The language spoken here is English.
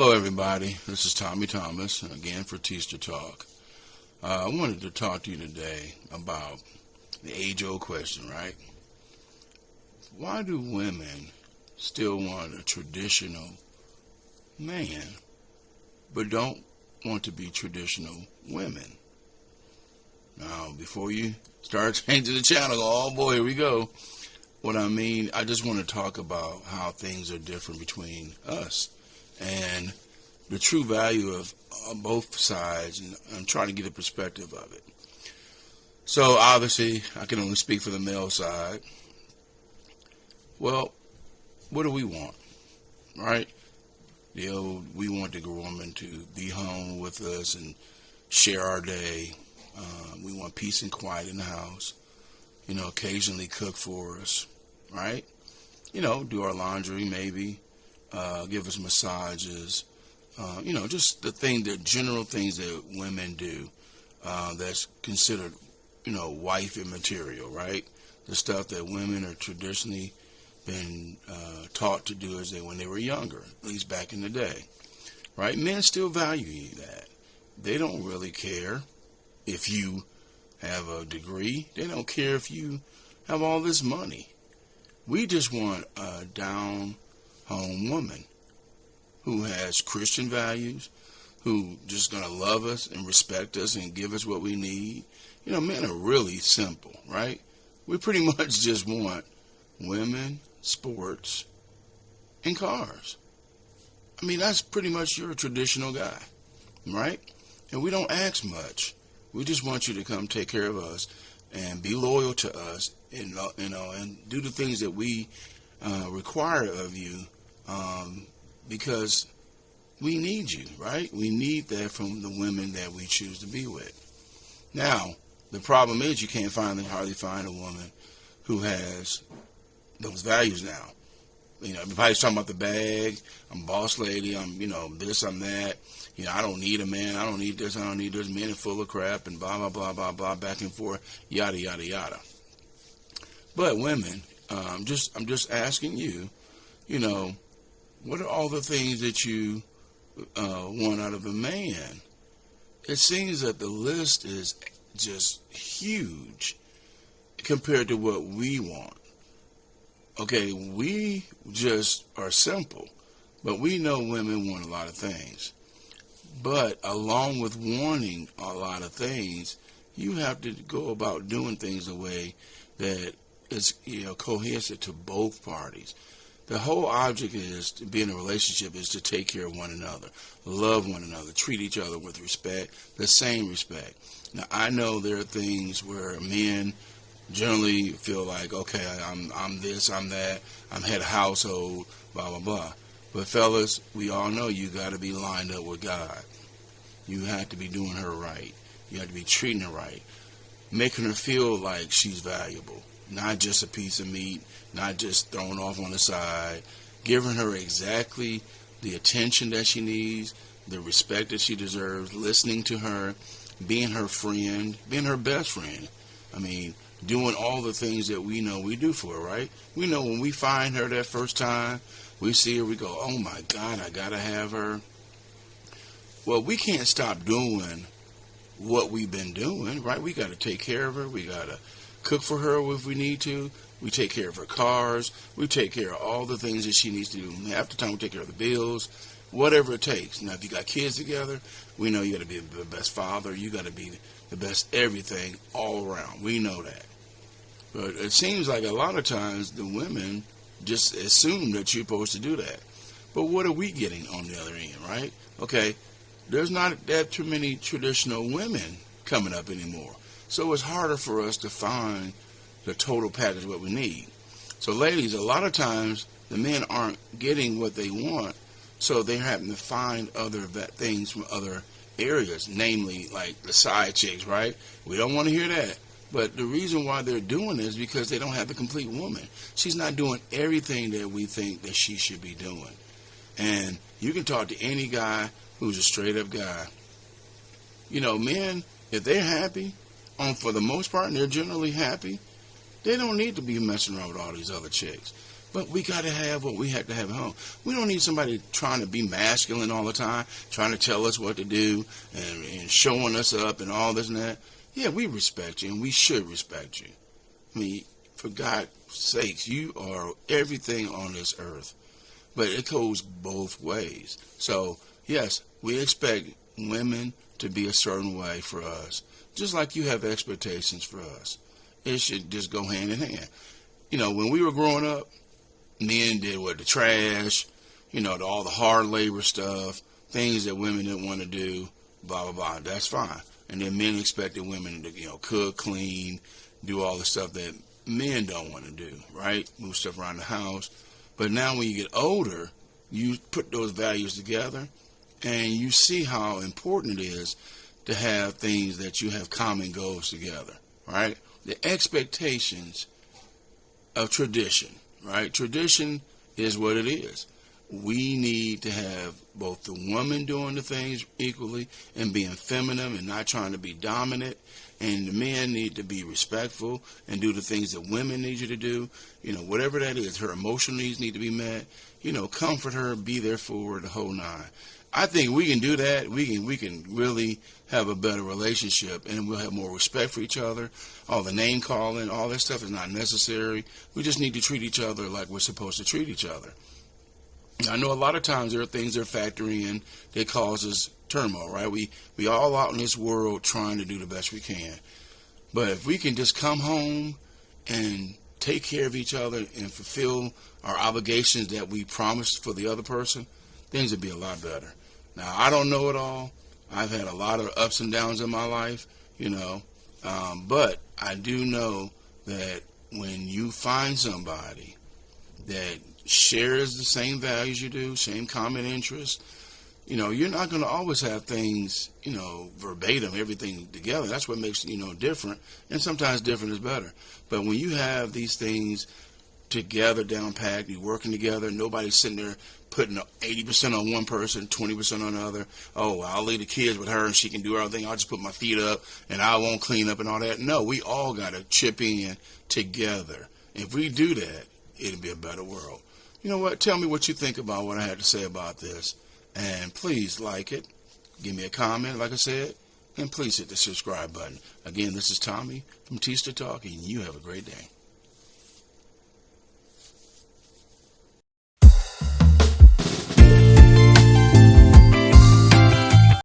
Hello, everybody. This is Tommy Thomas, again for sterTalk. I wanted to talk to you today about the age-old question, right? Why do women still want a traditional man, but don't want to be traditional women? Now, before you start changing the channel, oh boy, here we go. What I mean, I just want to talk about how things are different between us and the true value of both sides, and I'm trying to get a perspective of it. So obviously, I can only speak for the male side. Well, what do we want, right? We want the woman to be home with us and share our day. We want peace and quiet in the house. Occasionally cook for us, right? Do our laundry maybe. Give us massages, just the general things that women do, that's considered, wifey material, right? The stuff that women are traditionally been taught to do when they were younger, at least back in the day, right? Men still value that. They don't really care if you have a degree. They don't care if you have all this money. We just want a down-home woman who has Christian values, who just going to love us and respect us and give us what we need. Men are really simple, right? We pretty much just want women, sports, and cars. I mean, that's pretty much your traditional guy, right? And we don't ask much. We just want you to come take care of us and be loyal to us, and do the things that we require of you, because we need you, right? We need that from the women that we choose to be with. Now, the problem is you can't hardly find a woman who has those values now. Everybody's talking about the bag. I'm boss lady. I'm, this, I'm that. I don't need a man. I don't need this. I don't need this. Men are full of crap and blah, blah, blah, blah, blah, back and forth, yada, yada, yada. But women, I'm just asking you, what are all the things that you want out of a man? It seems that the list is just huge compared to what we want. Okay, we just are simple, but we know women want a lot of things. But along with wanting a lot of things, you have to go about doing things the way that is cohesive to both parties. The whole object is to be in a relationship is to take care of one another, love one another, treat each other with respect, the same respect. Now, I know there are things where men generally feel like, okay, I'm this, I'm that, I'm head of household, blah, blah, blah. But fellas, we all know you got to be lined up with God. You have to be doing her right. You have to be treating her right, making her feel like she's valuable, not just a piece of meat, not just thrown off on the side, giving her exactly the attention that she needs, the respect that she deserves, listening to her, being her friend, being her best friend. I mean, doing all the things that we know we do for her, right? We know when we find her that first time, we see her, we go, oh my God, I gotta have her. Well, we can't stop doing what we've been doing, right? We gotta take care of her. We gotta cook for her if we need to. We take care of her cars. We take care of all the things that she needs to do. Half the time we take care of the bills, whatever it takes. Now, if you got kids together, we know you got to be the best father. You got to be the best everything all around. We know that. But it seems like a lot of times the women just assume that you're supposed to do that. But what are we getting on the other end, right? Okay, there's not that too many traditional women coming up anymore. So it's harder for us to find the total package what we need. So ladies, a lot of times the men aren't getting what they want, so they're having to find other things from other areas, namely like the side chicks, right? We don't want to hear that. But the reason why they're doing it is because they don't have the complete woman. She's not doing everything that we think that she should be doing. And you can talk to any guy who's a straight up guy. Men, if they're happy, for the most part, and they're generally happy, they don't need to be messing around with all these other chicks. But we got to have what we have to have at home. We don't need somebody trying to be masculine all the time, trying to tell us what to do and showing us up and all this and that. Yeah, we respect you, and we should respect you. I mean, for God's sakes, you are everything on this earth. But it goes both ways. So, yes, we expect women to be a certain way for us, just like you have expectations for us. It should just go hand in hand. You know, when we were growing up, men did the trash, all the hard labor stuff, things that women didn't want to do, blah, blah, blah. That's fine. And then men expected women to, cook, clean, do all the stuff that men don't want to do, right? Move stuff around the house. But now when you get older, you put those values together and you see how important it is to have things that you have common goals together, right? The expectations of tradition, right? Tradition is what it is. We need to have both the woman doing the things equally and being feminine and not trying to be dominant. And the men need to be respectful and do the things that women need you to do. Whatever that is, her emotional needs need to be met. Comfort her, be there for her, the whole nine. I think we can do that. We can really have a better relationship, and we'll have more respect for each other. All the name calling, all that stuff is not necessary. We just need to treat each other like we're supposed to treat each other. I know a lot of times there are things that are factoring in that causes turmoil, right? We all out in this world trying to do the best we can. But if we can just come home and take care of each other and fulfill our obligations that we promised for the other person, things would be a lot better. Now, I don't know it all. I've had a lot of ups and downs in my life, but I do know that when you find somebody that shares the same values you do, same common interests, you're not going to always have things, verbatim, everything together. That's what makes, different. And sometimes different is better. But when you have these things together, down packed, you're working together, nobody's sitting there putting 80% on one person, 20% on another. Oh, I'll leave the kids with her and she can do everything. I'll just put my feet up and I won't clean up and all that. No, we all got to chip in together. If we do that, it'll be a better world. You know what? Tell me what you think about what I had to say about this. And please like it. Give me a comment, like I said. And please hit the subscribe button. Again, this is Tommy from sterTalk, and you have a great day.